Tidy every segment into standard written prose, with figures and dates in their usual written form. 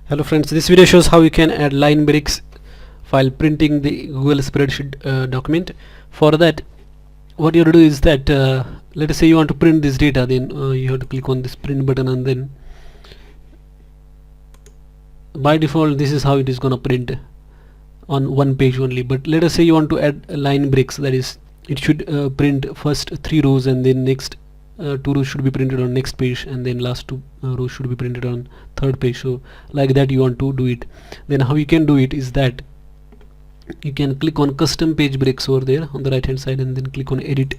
Hello friends, this video shows how you can add line breaks while printing the Google spreadsheet document. For that, what you have to do is that let us say you want to print this data, then you have to click on this print button, and then by default this is how it is gonna print on one page only. But let us say you want to add line breaks, that is it should print first 3 rows and then next 2 rows should be printed on next page, and then last 2 rows should be printed on third page. So like that you want to do it. Then how you can do it is that you can click on custom page breaks over there on the right hand side, and then click on edit,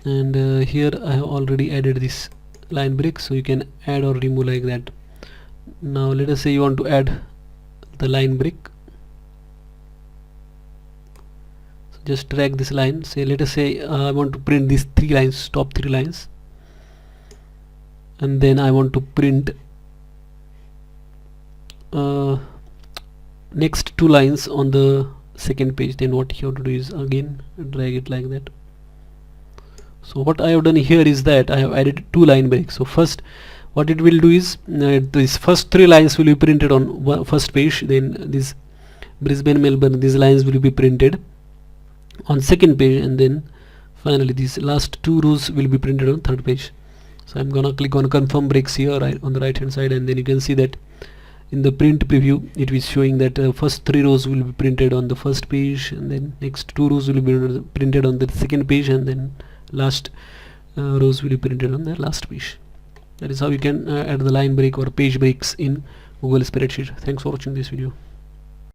and here I have already added this line break, so you can add or remove like that. Now let us say you want to add the line break. Just drag this line, say let us say I want to print these 3 lines, top 3 lines, and then I want to print next 2 lines on the second page. Then what you have to do is again drag it like that. So what I have done here is that I have added 2 line breaks. So first what it will do is these first 3 lines will be printed on first page, then this Brisbane, Melbourne, these lines will be printed on second page, and then finally these last 2 rows will be printed on third page. So I'm gonna click on confirm breaks here on the right hand side, and then you can see that in the print preview it is showing that first 3 rows will be printed on the first page, and then next 2 rows will be printed on the second page, and then last rows will be printed on the last page. That is how you can add the line break or page breaks in Google Spreadsheet. Thanks for watching this video.